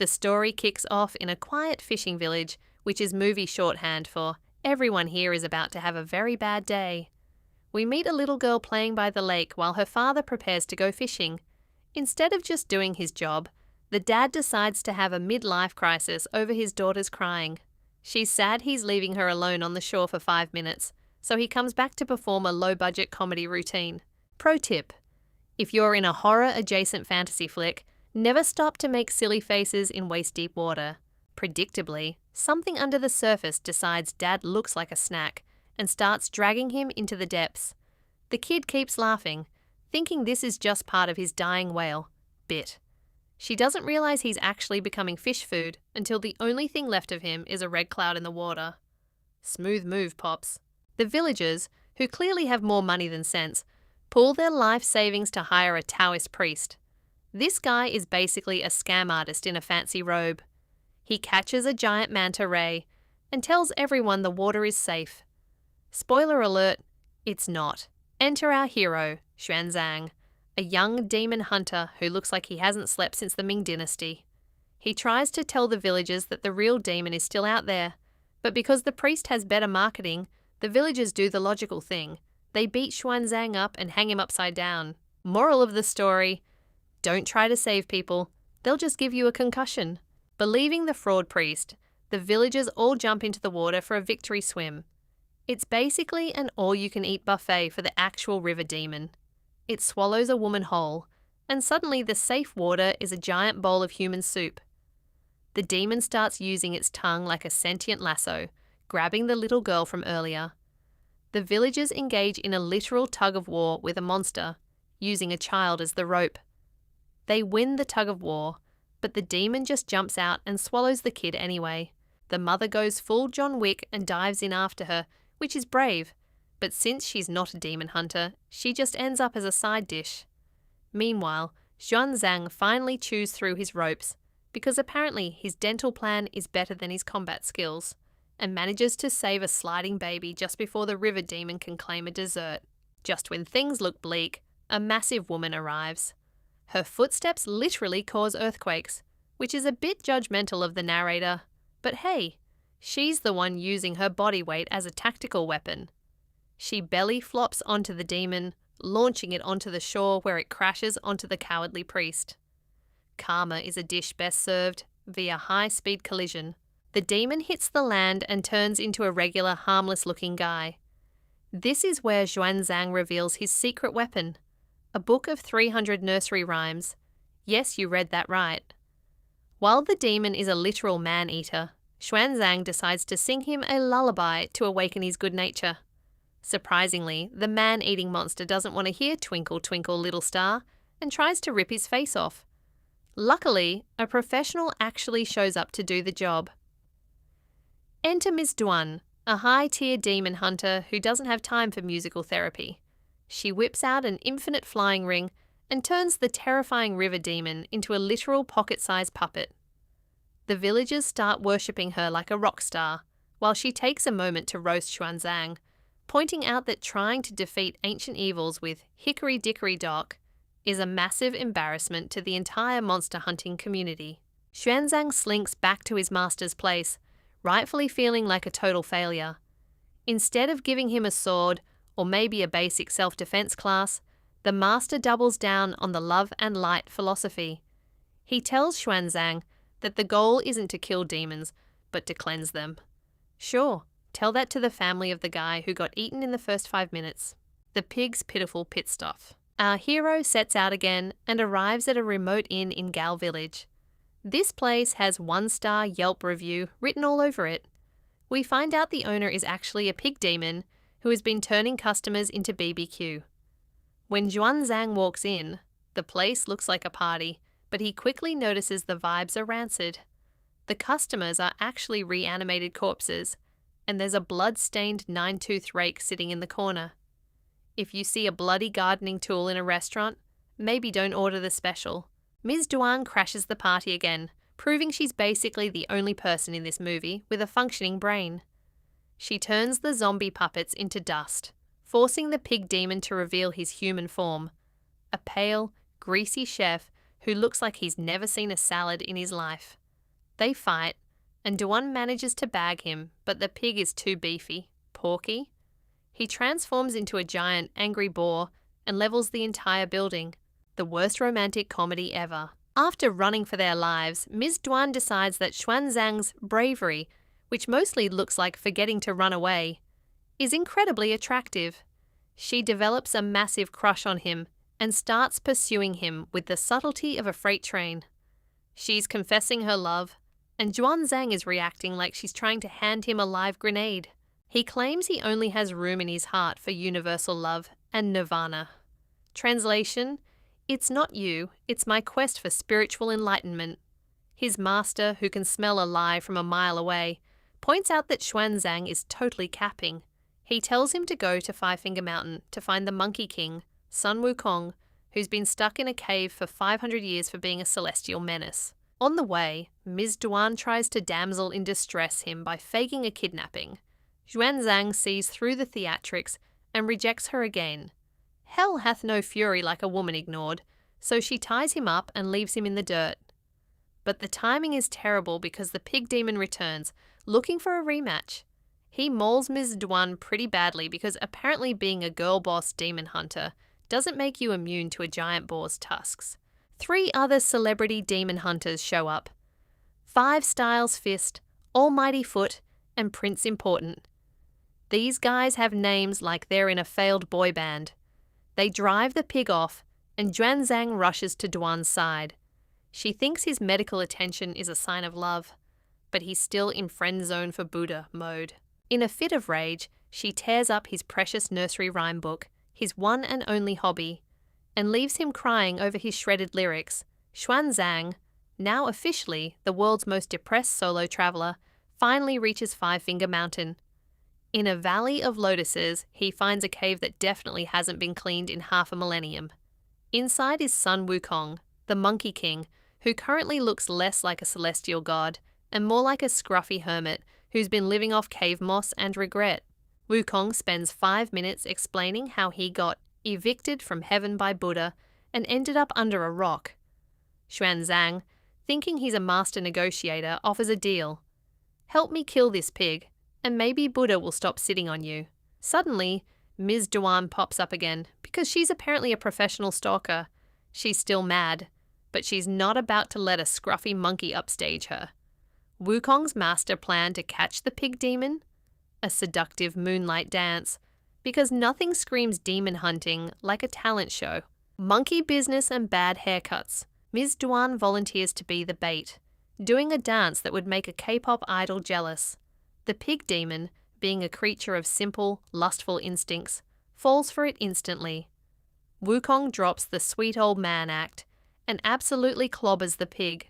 The story kicks off in a quiet fishing village, which is movie shorthand for everyone here is about to have a very bad day. We meet a little girl playing by the lake while her father prepares to go fishing. Instead of just doing his job, the dad decides to have a midlife crisis over his daughter's crying. She's sad he's leaving her alone on the shore for 5 minutes, so he comes back to perform a low-budget comedy routine. Pro tip: if you're in a horror-adjacent fantasy flick, never stop to make silly faces in waist-deep water. Predictably, something under the surface decides Dad looks like a snack and starts dragging him into the depths. The kid keeps laughing, thinking this is just part of his dying whale bit. She doesn't realize he's actually becoming fish food until the only thing left of him is a red cloud in the water. Smooth move, Pops. The villagers, who clearly have more money than sense, pool their life savings to hire a Taoist priest. This guy is basically a scam artist in a fancy robe. He catches a giant manta ray and tells everyone the water is safe. Spoiler alert, it's not. Enter our hero, Xuan Zang, a young demon hunter who looks like he hasn't slept since the Ming Dynasty. He tries to tell the villagers that the real demon is still out there, but because the priest has better marketing, the villagers do the logical thing. They beat Xuan Zang up and hang him upside down. Moral of the story: don't try to save people, they'll just give you a concussion. Believing the fraud priest, the villagers all jump into the water for a victory swim. It's basically an all-you-can-eat buffet for the actual river demon. It swallows a woman whole, and suddenly the safe water is a giant bowl of human soup. The demon starts using its tongue like a sentient lasso, grabbing the little girl from earlier. The villagers engage in a literal tug-of-war with a monster, using a child as the rope. They win the tug-of-war, but the demon just jumps out and swallows the kid anyway. The mother goes full John Wick and dives in after her, which is brave, but since she's not a demon hunter, she just ends up as a side dish. Meanwhile, Xuan Zang finally chews through his ropes, because apparently his dental plan is better than his combat skills, and manages to save a sliding baby just before the river demon can claim a dessert. Just when things look bleak, a massive woman arrives. Her footsteps literally cause earthquakes, which is a bit judgmental of the narrator, but hey, she's the one using her body weight as a tactical weapon. She belly flops onto the demon, launching it onto the shore where it crashes onto the cowardly priest. Karma is a dish best served via high-speed collision. The demon hits the land and turns into a regular, harmless-looking guy. This is where Xuan Zang reveals his secret weapon, a book of 300 nursery rhymes. Yes, you read that right. While the demon is a literal man-eater, Xuan Zang decides to sing him a lullaby to awaken his good nature. Surprisingly, the man-eating monster doesn't want to hear Twinkle, Twinkle, Little Star and tries to rip his face off. Luckily, a professional actually shows up to do the job. Enter Miss Duan, a high-tier demon hunter who doesn't have time for musical therapy. She whips out an infinite flying ring and turns the terrifying river demon into a literal pocket-sized puppet. The villagers start worshipping her like a rock star, while she takes a moment to roast Xuan Zang, pointing out that trying to defeat ancient evils with hickory-dickory-dock is a massive embarrassment to the entire monster hunting community. Xuan Zang slinks back to his master's place, rightfully feeling like a total failure. Instead of giving him a sword, or maybe a basic self-defense class, the master doubles down on the love and light philosophy. He tells Xuan Zang that the goal isn't to kill demons, but to cleanse them. Sure, tell that to the family of the guy who got eaten in the first 5 minutes. The pig's pitiful pit stop. Our hero sets out again and arrives at a remote inn in Gal Village. This place has 1-star Yelp review written all over it. We find out the owner is actually a pig demon who has been turning customers into BBQ. When Xuan Zang walks in, the place looks like a party, but he quickly notices the vibes are rancid. The customers are actually reanimated corpses, and there's a blood-stained 9-tooth rake sitting in the corner. If you see a bloody gardening tool in a restaurant, maybe don't order the special. Miss Duan crashes the party again, proving she's basically the only person in this movie with a functioning brain. She turns the zombie puppets into dust, forcing the pig demon to reveal his human form. A pale, greasy chef who looks like he's never seen a salad in his life. They fight, and Duan manages to bag him, but the pig is too beefy, porky. He transforms into a giant, angry boar and levels the entire building. The worst romantic comedy ever. After running for their lives, Miss Duan decides that Xuan Zang's bravery, which mostly looks like forgetting to run away, is incredibly attractive. She develops a massive crush on him and starts pursuing him with the subtlety of a freight train. She's confessing her love, and Xuan Zang is reacting like she's trying to hand him a live grenade. He claims he only has room in his heart for universal love and nirvana. Translation: it's not you, it's my quest for spiritual enlightenment. His master, who can smell a lie from a mile away, points out that Xuan Zang is totally capping. He tells him to go to Five Finger Mountain to find the Monkey King, Sun Wukong, who's been stuck in a cave for 500 years for being a celestial menace. On the way, Miss Duan tries to damsel in distress him by faking a kidnapping. Xuan Zang sees through the theatrics and rejects her again. Hell hath no fury like a woman ignored, so she ties him up and leaves him in the dirt. But the timing is terrible because the pig demon returns, looking for a rematch. He mauls Miss Duan pretty badly because apparently being a girl boss demon hunter doesn't make you immune to a giant boar's tusks. 3 other celebrity demon hunters show up. 5 Styles Fist, Almighty Foot, and Prince Important. These guys have names like they're in a failed boy band. They drive the pig off, and Xuan Zang rushes to Duan's side. She thinks his medical attention is a sign of love, but he's still in friend zone for Buddha mode. In a fit of rage, she tears up his precious nursery rhyme book, his one and only hobby, and leaves him crying over his shredded lyrics. Xuan Zang, now officially the world's most depressed solo traveller, finally reaches Five Finger Mountain. In a valley of lotuses, he finds a cave that definitely hasn't been cleaned in half a millennium. Inside is Sun Wukong, the Monkey King, who currently looks less like a celestial god and more like a scruffy hermit who's been living off cave moss and regret. Wukong spends 5 minutes explaining how he got evicted from heaven by Buddha and ended up under a rock. Xuan Zang, thinking he's a master negotiator, offers a deal. Help me kill this pig, and maybe Buddha will stop sitting on you. Suddenly, Ms. Duan pops up again because she's apparently a professional stalker. She's still mad, but she's not about to let a scruffy monkey upstage her. Wukong's master planned to catch the pig demon? A seductive moonlight dance, because nothing screams demon hunting like a talent show. Monkey business and bad haircuts. Ms. Duan volunteers to be the bait, doing a dance that would make a K-pop idol jealous. The pig demon, being a creature of simple, lustful instincts, falls for it instantly. Wukong drops the sweet old man act and absolutely clobbers the pig.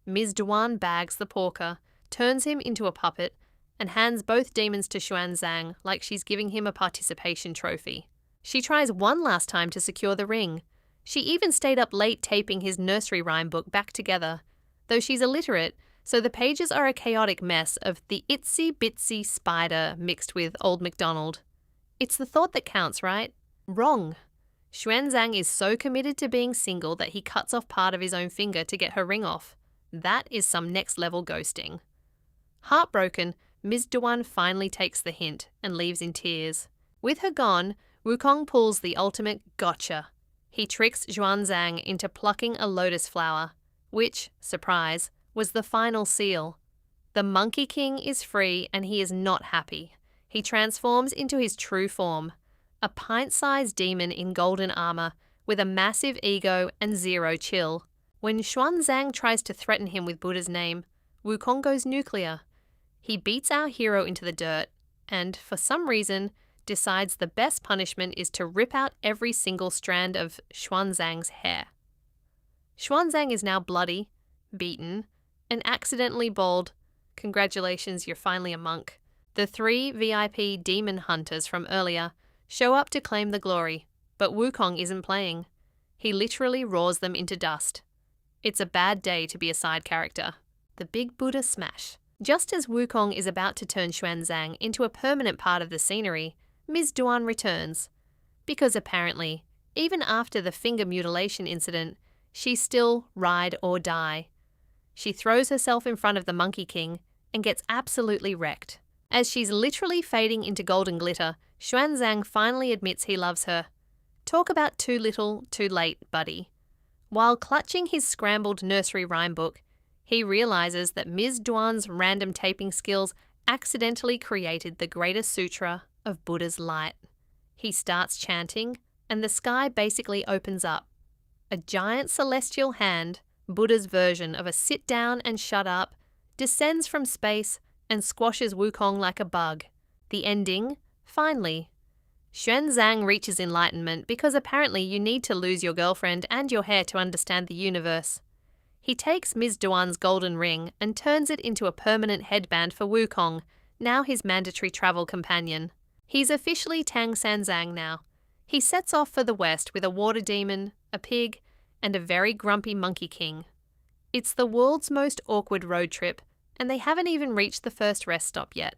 Ms. Duan bags the porker, turns him into a puppet, and hands both demons to Xuan Zang like she's giving him a participation trophy. She tries one last time to secure the ring. She even stayed up late taping his nursery rhyme book back together. Though she's illiterate, so the pages are a chaotic mess of the itsy bitsy spider mixed with Old MacDonald. It's the thought that counts, right? Wrong. Xuan Zang is so committed to being single that he cuts off part of his own finger to get her ring off. That is some next level ghosting. Heartbroken, Ms. Duan finally takes the hint and leaves in tears. With her gone, Wukong pulls the ultimate gotcha. He tricks Xuan Zang into plucking a lotus flower, which, surprise, was the final seal. The Monkey King is free and he is not happy. He transforms into his true form, a pint-sized demon in golden armor with a massive ego and zero chill. When Xuan Zang tries to threaten him with Buddha's name, Wukong goes nuclear. He beats our hero into the dirt and, for some reason, decides the best punishment is to rip out every single strand of Xuan Zang's hair. Xuan Zang is now bloody, beaten, and accidentally bald. Congratulations, you're finally a monk. The 3 VIP demon hunters from earlier show up to claim the glory, but Wukong isn't playing. He literally roars them into dust. It's a bad day to be a side character. The Big Buddha Smash. Just as Wukong is about to turn Xuan Zang into a permanent part of the scenery, Ms. Duan returns. Because apparently, even after the finger mutilation incident, she's still ride or die. She throws herself in front of the Monkey King and gets absolutely wrecked. As she's literally fading into golden glitter, Xuan Zang finally admits he loves her. Talk about too little, too late, buddy. While clutching his scrambled nursery rhyme book, he realizes that Miss Duan's random taping skills accidentally created the greatest sutra of Buddha's light. He starts chanting, and the sky basically opens up. A giant celestial hand, Buddha's version of a sit down and shut up, descends from space and squashes Wukong like a bug. The ending, finally. Xuan Zang reaches enlightenment because apparently you need to lose your girlfriend and your hair to understand the universe. He takes Miss Duan's golden ring and turns it into a permanent headband for Wukong, now his mandatory travel companion. He's officially Tang San Zang now. He sets off for the west with a water demon, a pig, and a very grumpy Monkey King. It's the world's most awkward road trip, and they haven't even reached the first rest stop yet.